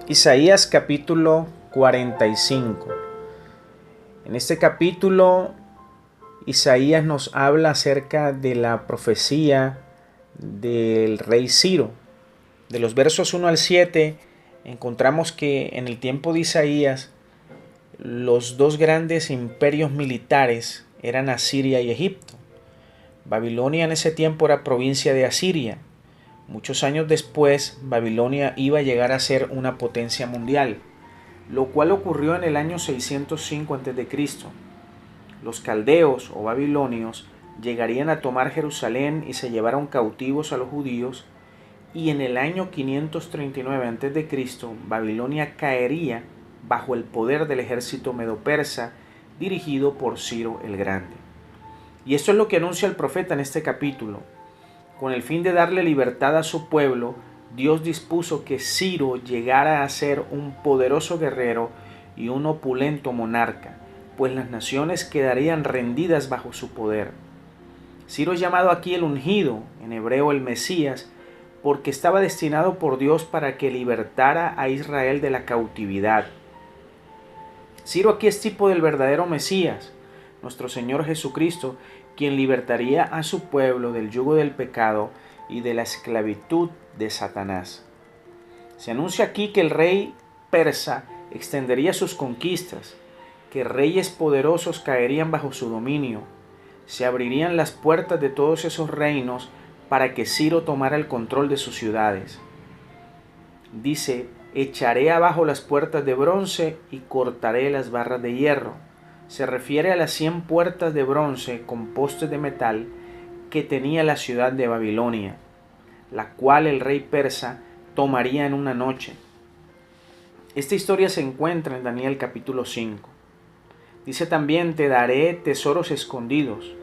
Isaías capítulo 45. En este capítulo, Isaías nos habla acerca de la profecía del rey Ciro. De los versos 1 al 7, encontramos que en el tiempo de Isaías, los dos grandes imperios militares eran Asiria y Egipto. Babilonia en ese tiempo era provincia de Asiria. Muchos años después, Babilonia iba a llegar a ser una potencia mundial, lo cual ocurrió en el año 605 a.C. Los caldeos o babilonios llegarían a tomar Jerusalén y se llevaron cautivos a los judíos, y en el año 539 a.C. Babilonia caería bajo el poder del ejército medo-persa dirigido por Ciro el Grande. Y esto es lo que anuncia el profeta en este capítulo. Con el fin de darle libertad a su pueblo, Dios dispuso que Ciro llegara a ser un poderoso guerrero y un opulento monarca, pues las naciones quedarían rendidas bajo su poder. Ciro es llamado aquí el ungido, en hebreo el Mesías, porque estaba destinado por Dios para que libertara a Israel de la cautividad. Ciro aquí es tipo del verdadero Mesías, nuestro Señor Jesucristo, quien libertaría a su pueblo del yugo del pecado y de la esclavitud de Satanás. Se anuncia aquí que el rey persa extendería sus conquistas, que reyes poderosos caerían bajo su dominio. Se abrirían las puertas de todos esos reinos para que Ciro tomara el control de sus ciudades. Dice: echaré abajo las puertas de bronce y cortaré las barras de hierro. Se refiere a las 100 puertas de bronce con postes de metal que tenía la ciudad de Babilonia, la cual el rey persa tomaría en una noche. Esta historia se encuentra en Daniel capítulo 5. Dice también: te daré tesoros escondidos.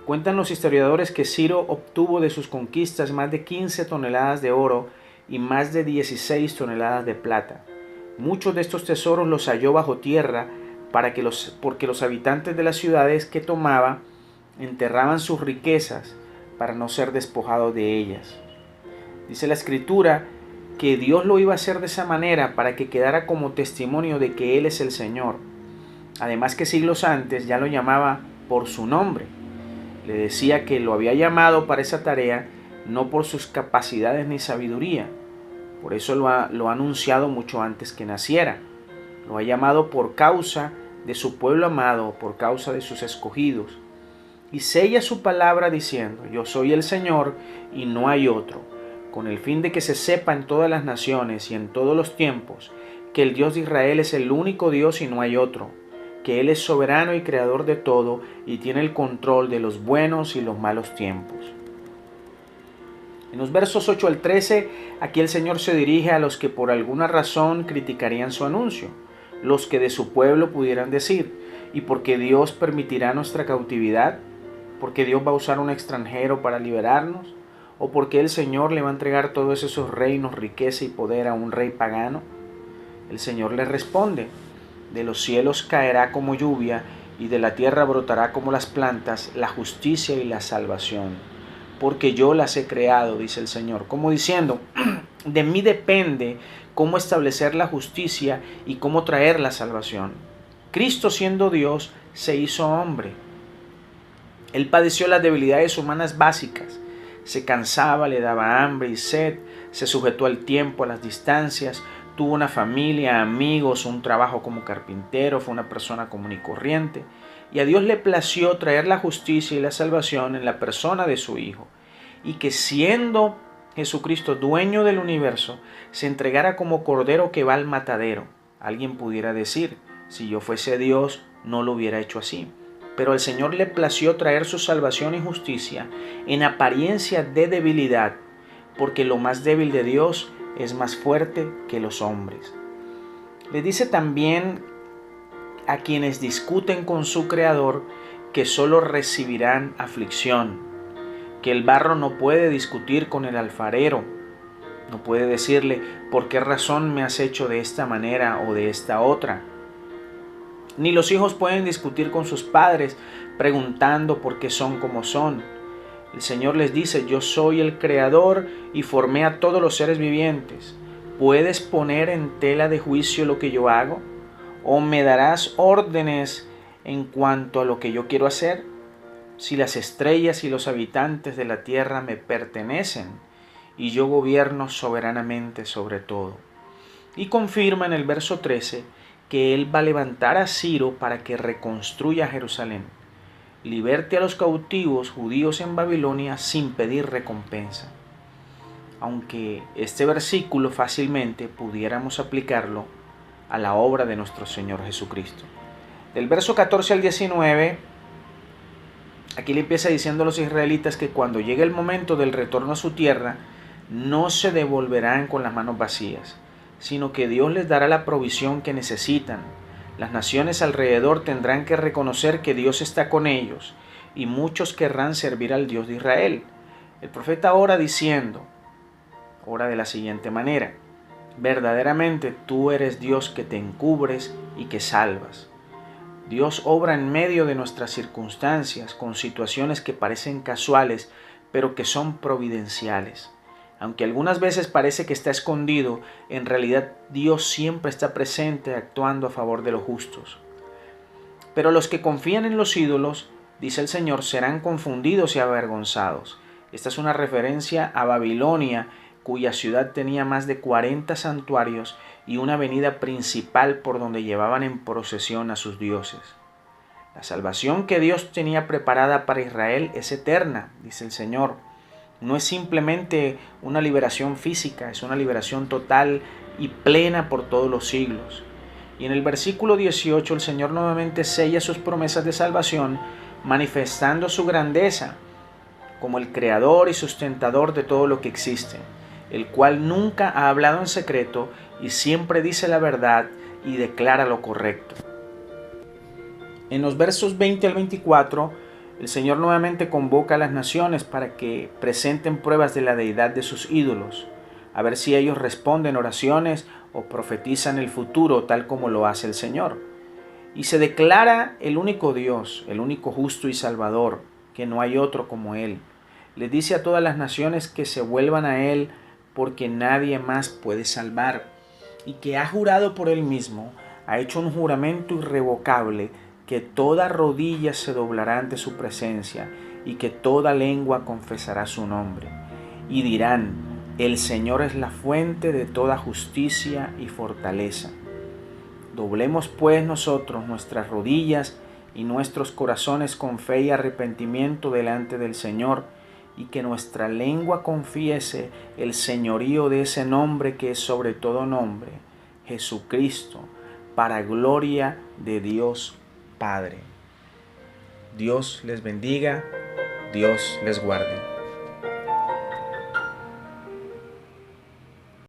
Cuentan los historiadores que Ciro obtuvo de sus conquistas más de 15 toneladas de oro y más de 16 toneladas de plata. Muchos de estos tesoros los halló bajo tierra porque los habitantes de las ciudades que tomaba enterraban sus riquezas para no ser despojados de ellas. Dice la Escritura que Dios lo iba a hacer de esa manera para que quedara como testimonio de que Él es el Señor. Además que siglos antes ya lo llamaba por su nombre. Le decía que lo había llamado para esa tarea no por sus capacidades ni sabiduría. Por eso lo ha anunciado mucho antes que naciera. Lo ha llamado por causa de su pueblo amado, por causa de sus escogidos. Y sella su palabra diciendo: yo soy el Señor y no hay otro, con el fin de que se sepa en todas las naciones y en todos los tiempos que el Dios de Israel es el único Dios y no hay otro, que Él es soberano y creador de todo y tiene el control de los buenos y los malos tiempos. En los versos 8 al 13, aquí el Señor se dirige a los que por alguna razón criticarían su anuncio, los que de su pueblo pudieran decir: ¿y por qué Dios permitirá nuestra cautividad? ¿Por qué Dios va a usar un extranjero para liberarnos? ¿O por qué el Señor le va a entregar todos esos reinos, riqueza y poder a un rey pagano? El Señor les responde: de los cielos caerá como lluvia y de la tierra brotará como las plantas la justicia y la salvación, porque yo las he creado, dice el Señor. Como diciendo, de mí depende cómo establecer la justicia y cómo traer la salvación. Cristo, siendo Dios, se hizo hombre. Él padeció las debilidades humanas básicas. Se cansaba, le daba hambre y sed, se sujetó al tiempo, a las distancias, tuvo una familia, amigos, un trabajo como carpintero, fue una persona común y corriente. Y a Dios le plació traer la justicia y la salvación en la persona de su Hijo, y que siendo Jesucristo dueño del universo, se entregara como cordero que va al matadero. Alguien pudiera decir: si yo fuese Dios, no lo hubiera hecho así. Pero al Señor le plació traer su salvación y justicia en apariencia de debilidad, porque lo más débil de Dios es más fuerte que los hombres. Le dice también a quienes discuten con su Creador que solo recibirán aflicción, que el barro no puede discutir con el alfarero, no puede decirle: ¿por qué razón me has hecho de esta manera o de esta otra? Ni los hijos pueden discutir con sus padres preguntando por qué son como son. El Señor les dice: yo soy el Creador y formé a todos los seres vivientes. ¿puedes poner en tela de juicio lo que yo hago? ¿O me darás órdenes en cuanto a lo que yo quiero hacer? Si las estrellas y los habitantes de la tierra me pertenecen, y yo gobierno soberanamente sobre todo. Y confirma en el verso 13 que él va a levantar a Ciro para que reconstruya Jerusalén, liberte a los cautivos judíos en Babilonia sin pedir recompensa. Aunque este versículo fácilmente pudiéramos aplicarlo a la obra de nuestro Señor Jesucristo. Del verso 14 al 19, aquí le empieza diciendo a los israelitas que cuando llegue el momento del retorno a su tierra, no se devolverán con las manos vacías, sino que Dios les dará la provisión que necesitan. Las naciones alrededor tendrán que reconocer que Dios está con ellos, y muchos querrán servir al Dios de Israel. El profeta ora diciendo, ora de la siguiente manera: verdaderamente tú eres Dios que te encubres y que salvas. Dios obra en medio de nuestras circunstancias, con situaciones que parecen casuales, pero que son providenciales. Aunque algunas veces parece que está escondido, en realidad Dios siempre está presente actuando a favor de los justos. Pero los que confían en los ídolos, dice el Señor, serán confundidos y avergonzados. Esta es una referencia a Babilonia, cuya ciudad tenía más de 40 santuarios y una avenida principal por donde llevaban en procesión a sus dioses. La salvación que Dios tenía preparada para Israel es eterna, dice el Señor. No es simplemente una liberación física, es una liberación total y plena por todos los siglos. Y en el versículo 18 el Señor nuevamente sella sus promesas de salvación, manifestando su grandeza como el creador y sustentador de todo lo que existe, el cual nunca ha hablado en secreto y siempre dice la verdad y declara lo correcto. En los versos 20 al 24, el Señor nuevamente convoca a las naciones para que presenten pruebas de la deidad de sus ídolos, a ver si ellos responden oraciones o profetizan el futuro tal como lo hace el Señor. Y se declara el único Dios, el único justo y salvador, que no hay otro como Él. Les dice a todas las naciones que se vuelvan a Él porque nadie más puede salvar, y que ha jurado por Él mismo, ha hecho un juramento irrevocable, que toda rodilla se doblará ante su presencia y que toda lengua confesará su nombre. Y dirán: el Señor es la fuente de toda justicia y fortaleza. Doblemos pues nosotros nuestras rodillas y nuestros corazones con fe y arrepentimiento delante del Señor, y que nuestra lengua confiese el señorío de ese nombre que es sobre todo nombre, Jesucristo, para gloria de Dios Padre. Dios les bendiga, Dios les guarde.